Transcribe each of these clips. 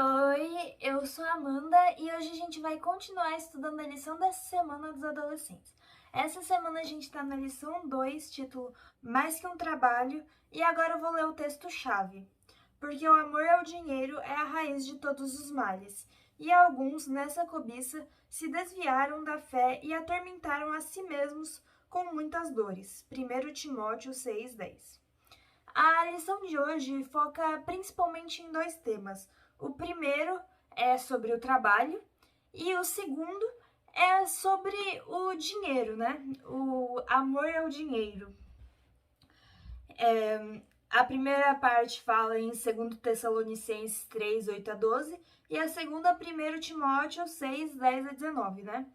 Oi, eu sou a Amanda e hoje a gente vai continuar estudando a lição dessa semana dos adolescentes. Essa semana a gente está na lição 2, título Mais que um Trabalho, e agora eu vou ler o texto-chave. Porque o amor ao dinheiro é a raiz de todos os males, e alguns, nessa cobiça, se desviaram da fé e atormentaram a si mesmos com muitas dores. 1 Timóteo 6:10. A lição de hoje foca principalmente em dois temas. O primeiro é sobre o trabalho e o segundo é sobre o dinheiro, né? O amor ao dinheiro. A primeira parte fala em 2 Tessalonicenses 3, 8-12 e a segunda, 1 Timóteo 6, 10-19, né?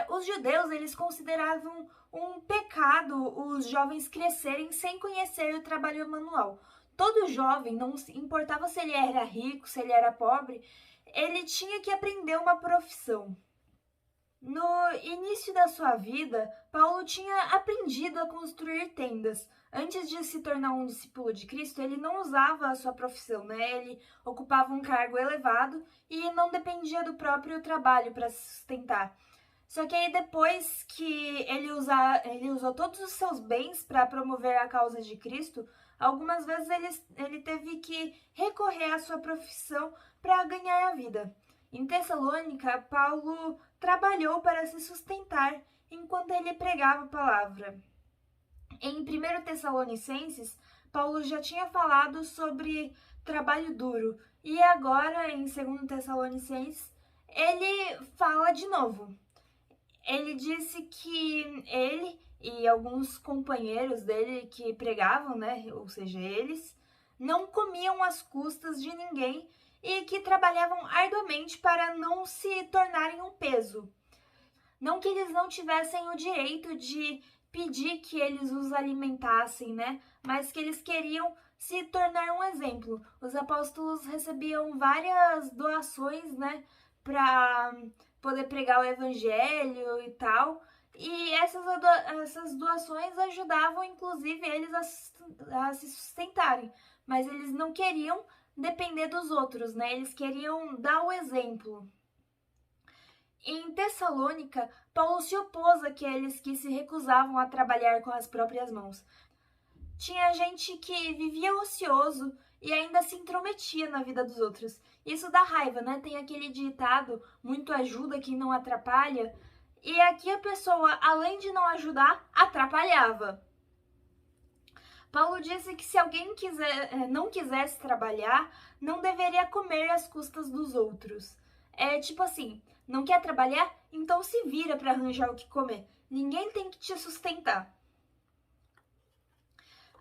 Os judeus, eles consideravam um pecado os jovens crescerem sem conhecer o trabalho manual. Todo jovem, não importava se ele era rico, se ele era pobre, ele tinha que aprender uma profissão. No início da sua vida, Paulo tinha aprendido a construir tendas. Antes de se tornar um discípulo de Cristo, ele não usava a sua profissão, né? Ele ocupava um cargo elevado e não dependia do próprio trabalho para se sustentar. Só que aí depois que ele usou todos os seus bens para promover a causa de Cristo, algumas vezes ele teve que recorrer à sua profissão para ganhar a vida. Em Tessalônica, Paulo trabalhou para se sustentar enquanto ele pregava a palavra. Em 1 Tessalonicenses, Paulo já tinha falado sobre trabalho duro e agora, em 2 Tessalonicenses, ele fala de novo. Ele disse que ele e alguns companheiros dele que pregavam, né, ou seja, eles, não comiam às custas de ninguém e que trabalhavam arduamente para não se tornarem um peso. Não que eles não tivessem o direito de pedir que eles os alimentassem, né, mas que eles queriam se tornar um exemplo. Os apóstolos recebiam várias doações, né, para poder pregar o evangelho e tal. E essas doações ajudavam, inclusive, eles a se sustentarem. Mas eles não queriam depender dos outros, né? Eles queriam dar o exemplo. Em Tessalônica, Paulo se opôs àqueles que se recusavam a trabalhar com as próprias mãos. Tinha gente que vivia ocioso e ainda se intrometia na vida dos outros. Isso dá raiva, né? Tem aquele ditado, muito ajuda quem não atrapalha. E aqui a pessoa, além de não ajudar, atrapalhava. Paulo disse que se alguém não quisesse trabalhar, não deveria comer às custas dos outros. É tipo assim, não quer trabalhar? Então se vira para arranjar o que comer. Ninguém tem que te sustentar.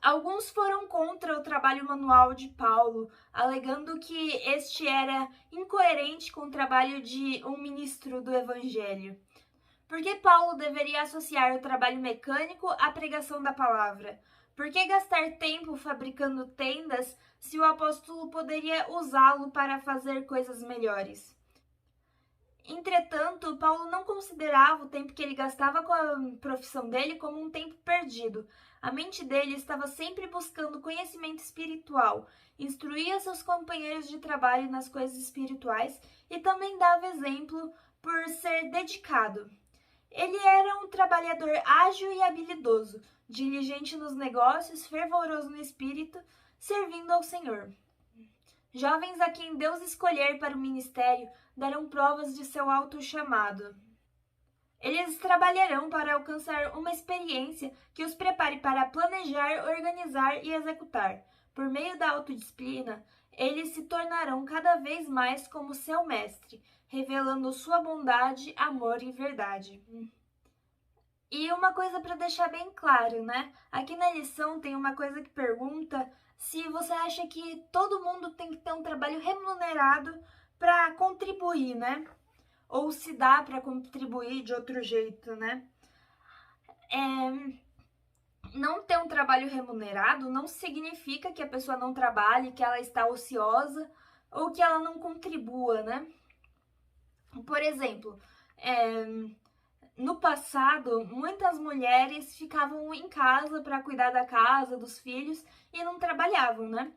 Alguns foram contra o trabalho manual de Paulo, alegando que este era incoerente com o trabalho de um ministro do Evangelho. Por que Paulo deveria associar o trabalho mecânico à pregação da palavra? Por que gastar tempo fabricando tendas se o apóstolo poderia usá-lo para fazer coisas melhores? Entretanto, Paulo não considerava o tempo que ele gastava com a profissão dele como um tempo perdido. A mente dele estava sempre buscando conhecimento espiritual, instruía seus companheiros de trabalho nas coisas espirituais e também dava exemplo por ser dedicado. Ele era um trabalhador ágil e habilidoso, diligente nos negócios, fervoroso no espírito, servindo ao Senhor. Jovens a quem Deus escolher para o ministério darão provas de seu alto chamado. Eles trabalharão para alcançar uma experiência que os prepare para planejar, organizar e executar. Por meio da autodisciplina, eles se tornarão cada vez mais como seu mestre, revelando sua bondade, amor e verdade. E uma coisa para deixar bem claro, né? Aqui na lição tem uma coisa que pergunta se você acha que todo mundo tem que ter um trabalho remunerado para contribuir, né? Ou se dá para contribuir de outro jeito, né? Não ter um trabalho remunerado não significa que a pessoa não trabalhe, que ela está ociosa ou que ela não contribua, né? Por exemplo, no passado, muitas mulheres ficavam em casa para cuidar da casa, dos filhos e não trabalhavam, né?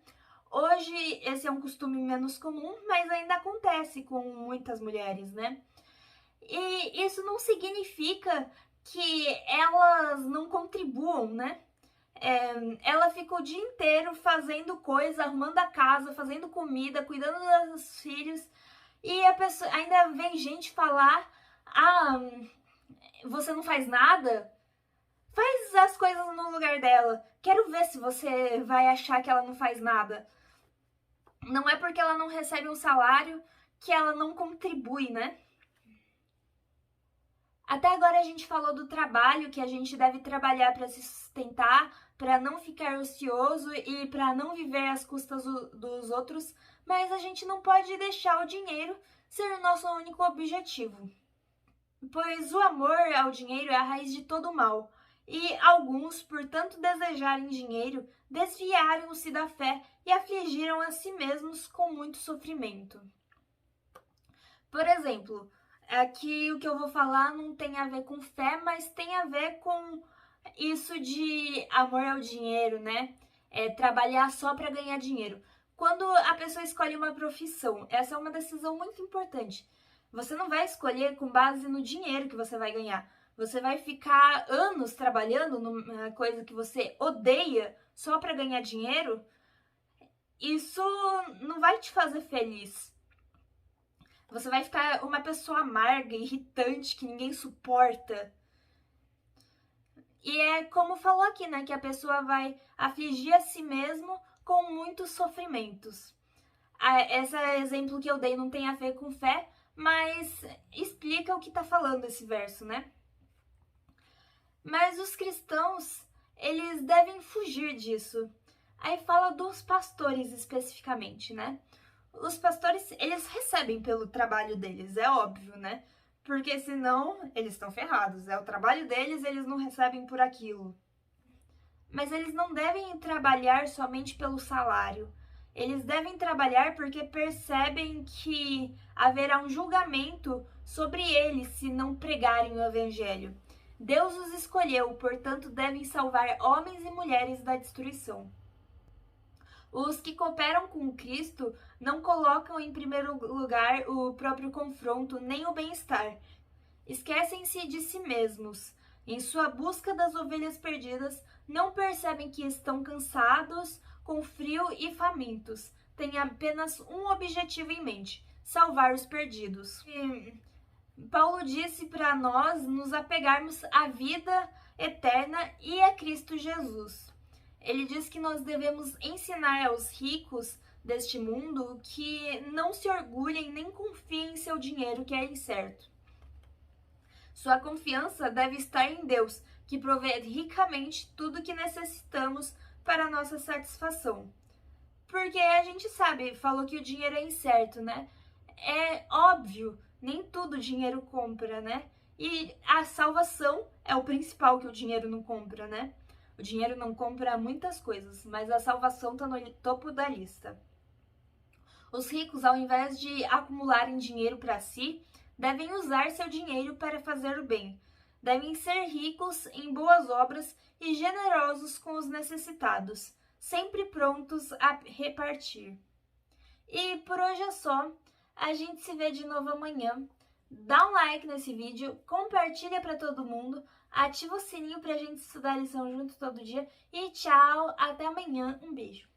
Hoje esse é um costume menos comum, mas ainda acontece com muitas mulheres, né? E isso não significa que elas não contribuam, né? Ela fica o dia inteiro fazendo coisa, arrumando a casa, fazendo comida, cuidando dos filhos, e a pessoa ainda vem gente falar: ah, você não faz nada? Faz as coisas no lugar dela. Quero ver se você vai achar que ela não faz nada. Não é porque ela não recebe um salário que ela não contribui, né? Até agora a gente falou do trabalho, que a gente deve trabalhar para se sustentar, para não ficar ocioso e para não viver às custas dos outros, mas a gente não pode deixar o dinheiro ser o nosso único objetivo. Pois o amor ao dinheiro é a raiz de todo o mal, e alguns, por tanto desejarem dinheiro, desviaram-se da fé e afligiram a si mesmos com muito sofrimento. Por exemplo, aqui o que eu vou falar não tem a ver com fé, mas tem a ver com isso de amor ao dinheiro, né? Trabalhar só para ganhar dinheiro. Quando a pessoa escolhe uma profissão, essa é uma decisão muito importante. Você não vai escolher com base no dinheiro que você vai ganhar. Você vai ficar anos trabalhando numa coisa que você odeia só para ganhar dinheiro. Isso não vai te fazer feliz. Você vai ficar uma pessoa amarga, irritante, que ninguém suporta. E é como falou aqui, né? Que a pessoa vai afligir a si mesmo com muitos sofrimentos. Esse exemplo que eu dei não tem a ver com fé, mas explica o que tá falando esse verso, né? Mas os cristãos, eles devem fugir disso. Aí fala dos pastores especificamente, né? Os pastores, eles recebem pelo trabalho deles, é óbvio, né? Porque senão eles estão ferrados. É o trabalho deles, eles não recebem por aquilo. Mas eles não devem trabalhar somente pelo salário. Eles devem trabalhar porque percebem que haverá um julgamento sobre eles se não pregarem o evangelho. Deus os escolheu, portanto, devem salvar homens e mulheres da destruição. Os que cooperam com Cristo não colocam em primeiro lugar o próprio confronto nem o bem-estar. Esquecem-se de si mesmos. Em sua busca das ovelhas perdidas, não percebem que estão cansados, com frio e famintos. Têm apenas um objetivo em mente: salvar os perdidos. Paulo disse para nós nos apegarmos à vida eterna e a Cristo Jesus. Ele diz que nós devemos ensinar aos ricos deste mundo que não se orgulhem nem confiem em seu dinheiro, que é incerto. Sua confiança deve estar em Deus, que provê ricamente tudo o que necessitamos para a nossa satisfação. Porque a gente sabe, falou que o dinheiro é incerto, né? É óbvio, nem tudo o dinheiro compra, né? E a salvação é o principal que o dinheiro não compra, né? O dinheiro não compra muitas coisas, mas a salvação está no topo da lista. Os ricos, ao invés de acumularem dinheiro para si, devem usar seu dinheiro para fazer o bem. Devem ser ricos em boas obras e generosos com os necessitados, sempre prontos a repartir. E por hoje é só. A gente se vê de novo amanhã. Dá um like nesse vídeo, compartilha para todo mundo, ativa o sininho pra gente estudar a lição junto todo dia e tchau, até amanhã, um beijo.